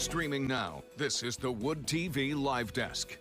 Streaming now, this is the Wood TV Live Desk.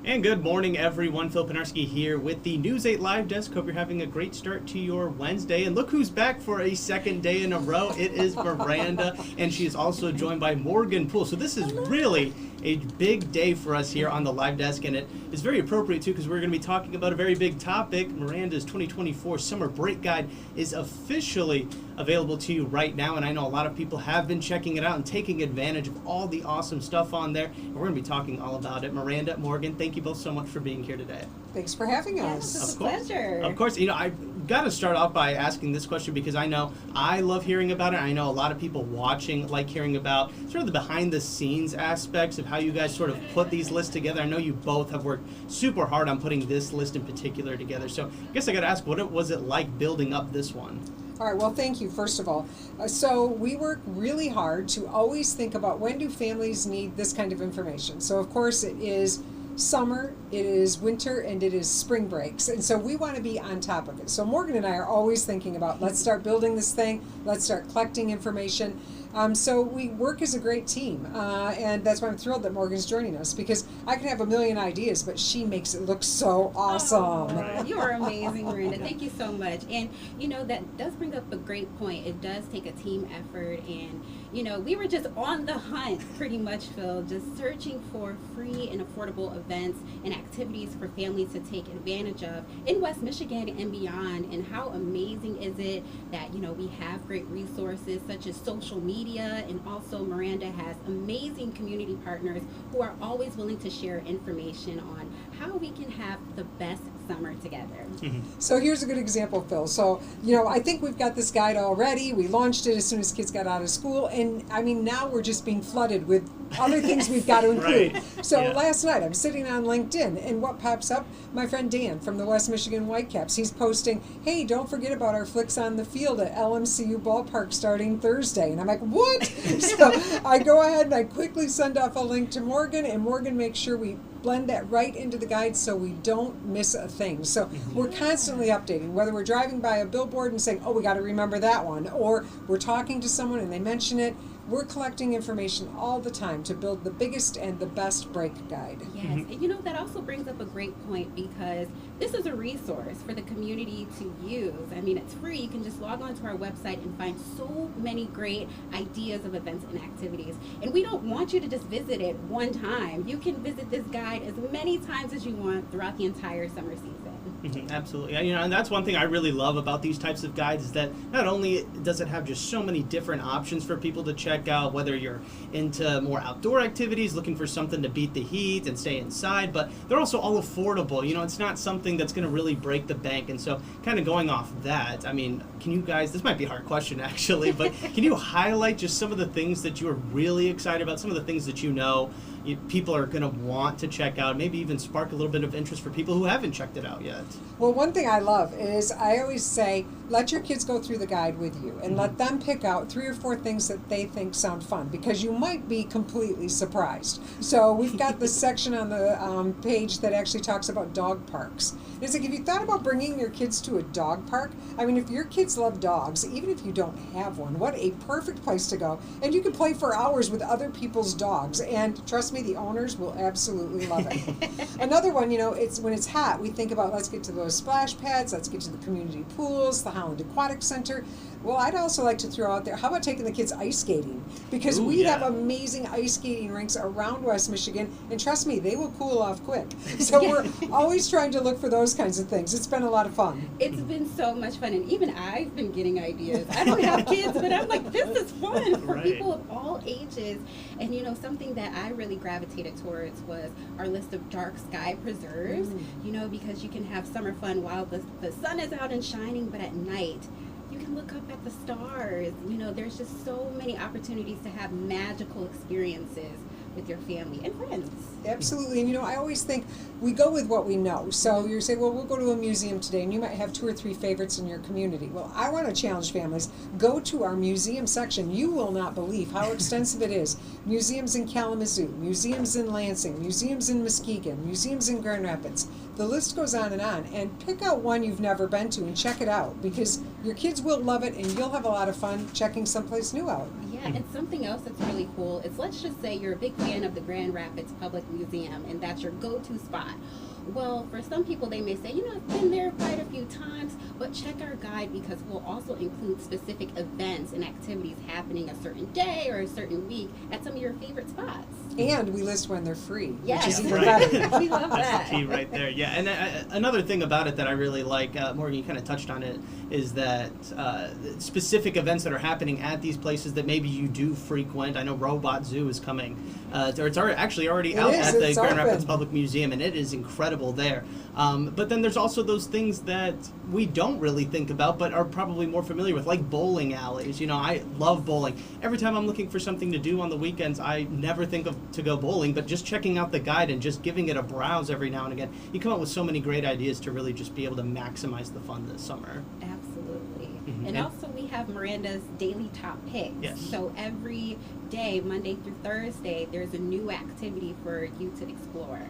And good morning, everyone. Phil Pinarski here with the News 8 Live Desk. Hope you're having a great start to your Wednesday. And look who's back for a second day in a row. It is Maranda, and she is also joined by Morgan Poole. So this is really a big day for us here on the Live Desk, and it is very appropriate, too, because we're going to be talking about a very big topic. Miranda's 2024 Summer Break Guide is officially available to you right now, and I know a lot of people have been checking it out and taking advantage of all the awesome stuff on there, and we're going to be talking all about it. Miranda, Morgan, thank you both so much for being here today. Thanks for having us. Yes, it's a pleasure. Of course, I've got to start off by asking this question because I know I love hearing about it. I know a lot of people watching like hearing about sort of the behind-the-scenes aspects of how you guys sort of put these lists together. I know you both have worked super hard on putting this list in particular together. So I guess I got to ask, what was it like building up this one? All right, well, thank you, first of all. So we work really hard to always think about when do families need this kind of information. So, of course, it is summer, it is winter, and it is spring breaks. And so we want to be on top of it. So Morgan and I are always thinking about, let's start building this thing, let's start collecting information. So we work as a great team, and that's why I'm thrilled that Morgan's joining us, because I can have a million ideas, but she makes it look so awesome. Oh, you are amazing, Maranda. Thank you so much. And, that does bring up a great point. It does take a team effort, and, we were just on the hunt, pretty much, Phil, just searching for free and affordable events and activities for families to take advantage of in West Michigan and beyond. And how amazing is it that, we have great resources such as social media, and also Maranda has amazing community partners who are always willing to share information on how we can have the best summer together. Mm-hmm. So here's a good example, Phil. So, I think we've got this guide already. We launched it as soon as kids got out of school, and now we're just being flooded with other things we've got to include. Right. So last night I'm sitting on LinkedIn, and what pops up? My friend Dan from the West Michigan Whitecaps. He's posting, hey, don't forget about our Flicks on the Field at LMCU Ballpark starting Thursday. And I'm like, what? So I go ahead and I quickly send off a link to Morgan, and Morgan makes sure we blend that right into the guide so we don't miss a thing. So we're constantly updating, whether we're driving by a billboard and saying, oh, we got to remember that one, or we're talking to someone and they mention it. We're collecting information all the time to build the biggest and the best break guide. Yes, and that also brings up a great point, because this is a resource for the community to use. I mean, it's free. You can just log on to our website and find so many great ideas of events and activities. And we don't want you to just visit it one time. You can visit this guide as many times as you want throughout the entire summer season. Absolutely. And that's one thing I really love about these types of guides, is that not only does it have just so many different options for people to check out, whether you're into more outdoor activities, looking for something to beat the heat and stay inside, but they're also all affordable. It's not something that's going to really break the bank. And so kind of going off that, can you guys, this might be a hard question actually, but can you highlight just some of the things that you are really excited about, some of the things that people are going to want to check out, maybe even spark a little bit of interest for people who haven't checked it out yet? Well, one thing I love is I always say, let your kids go through the guide with you and let them pick out 3 or 4 things that they think sound fun, because you might be completely surprised. So we've got this section on the page that actually talks about dog parks. And it's like, have you thought about bringing your kids to a dog park? If your kids love dogs, even if you don't have one, what a perfect place to go. And you can play for hours with other people's dogs. And trust me, the owners will absolutely love it. Another one, it's when it's hot, we think about, let's get to those splash pads, let's get to the community pools, the Holland Aquatic Center. Well, I'd also like to throw out there, how about taking the kids ice skating? Because we have amazing ice skating rinks around West Michigan, and trust me, they will cool off quick. So we're always trying to look for those kinds of things. It's been a lot of fun. It's been so much fun, and even I've been getting ideas. I don't have kids, but I'm like, this is fun for people of all ages. And something that I really gravitated towards was our list of dark sky preserves, because you can have summer fun while the sun is out and shining, but at night, you can look up at the stars. There's just so many opportunities to have magical experiences with your family and friends. Absolutely. And I always think we go with what we know. So you're saying, well, we'll go to a museum today, and you might have 2 or 3 favorites in your community. Well, I want to challenge families. Go to our museum section. You will not believe how extensive it is. Museums in Kalamazoo, museums in Lansing, museums in Muskegon, museums in Grand Rapids. The list goes on, and pick out one you've never been to and check it out, because your kids will love it and you'll have a lot of fun checking someplace new out. Yeah, and something else that's really cool is, let's just say you're a big fan of the Grand Rapids Public Museum and that's your go-to spot. Well, for some people, they may say, I've been there quite a few times, but check our guide, because we'll also include specific events and activities happening a certain day or a certain week at some of your favorite spots. And we list when they're free, Yes. which is even Right. better. We love That's that. the key right there. Yeah, and another thing about it that I really like, Morgan, you kind of touched on it, is that specific events that are happening at these places that maybe you do frequent. I know Robot Zoo is coming. It's actually already out at the It's Grand Rapids open. Public Museum, and it is incredible there. But then there's also those things that we don't really think about but are probably more familiar with, like bowling alleys. I love bowling. Every time I'm looking for something to do on the weekends, I never think of to go bowling, but just checking out the guide and just giving it a browse every now and again, you come up with so many great ideas to really just be able to maximize the fun this summer. Absolutely. Mhm. And also we have Miranda's daily top picks. Yes. So every day, Monday through Thursday, there's a new activity for you to explore.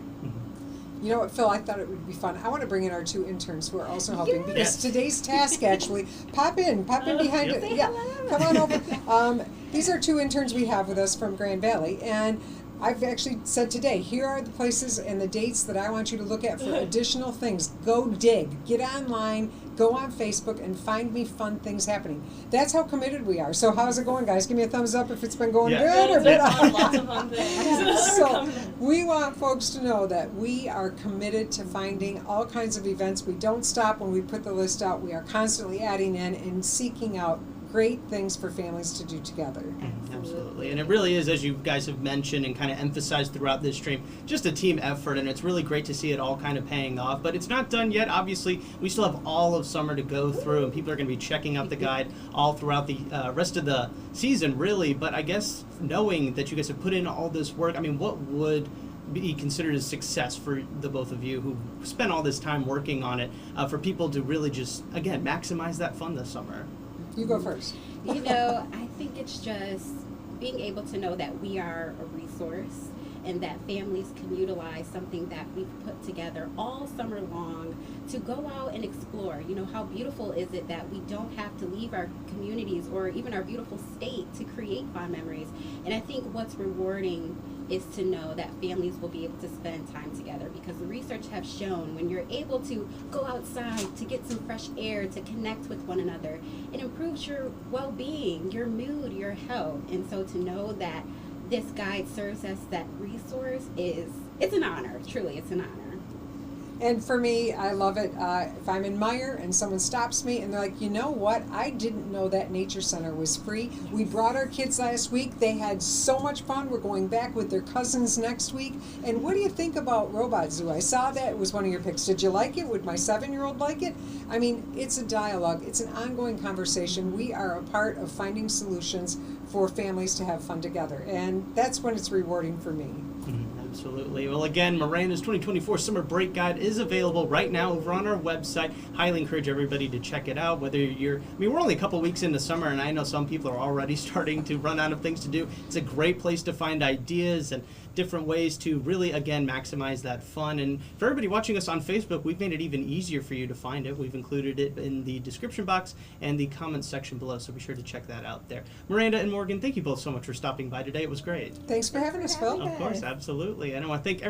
You know what, Phil, I thought it would be fun. I want to bring in our 2 interns who are also helping, because Yes. today's task, actually, pop in behind Yep. it. Yeah, come on over. These are 2 interns we have with us from Grand Valley, and I've actually said today, here are the places and the dates that I want you to look at for additional things. Go dig, get online, go on Facebook, and find me fun things happening. That's how committed we are. So how's it going, guys? Give me a thumbs up if it's been going Yeah. good or bad. Lots of fun things. So we want folks to know that we are committed to finding all kinds of events. We don't stop when we put the list out. We are constantly adding in and seeking out great things for families to do together. Absolutely. And it really is, as you guys have mentioned and kind of emphasized throughout this stream, just a team effort, and it's really great to see it all kind of paying off. But it's not done yet. Obviously, we still have all of summer to go through, and people are going to be checking out the guide all throughout the rest of the season, really. But I guess knowing that you guys have put in all this work, I mean, what would be considered a success for the both of you who spent all this time working on it, for people to really just, again, maximize that fun this summer? You go first. I think it's just being able to know that we are a resource and that families can utilize something that we've put together all summer long to go out and explore. How beautiful is it that we don't have to leave our communities or even our beautiful state to create fond memories. And I think what's rewarding is to know that families will be able to spend time together, because the research have shown when you're able to go outside to get some fresh air, to connect with one another, it improves your well-being, your mood, your health. And so to know that this guide serves as that resource it's an honor. Truly, it's an honor. And for me, I love it. If I'm in Meyer and someone stops me and they're like, you know what? I didn't know that nature center was free. We brought our kids last week. They had so much fun. We're going back with their cousins next week. And what do you think about Robot Zoo? I saw that. It was one of your picks. Did you like it? Would my 7-year-old like it? I mean, it's a dialogue. It's an ongoing conversation. We are a part of finding solutions for families to have fun together. And that's when it's rewarding for me. Absolutely. Well, again, Miranda's 2024 Summer Break Guide is available right now over on our website. Highly encourage everybody to check it out. Whether we're only a couple weeks into summer, and I know some people are already starting to run out of things to do. It's a great place to find ideas and different ways to really, again, maximize that fun. And for everybody watching us on Facebook, we've made it even easier for you to find it. We've included it in the description box and the comments section below, so be sure to check that out there. Miranda and Morgan, thank you both so much for stopping by today. It was great. Thanks for having us, Phil. Of course, absolutely. And I want to thank everybody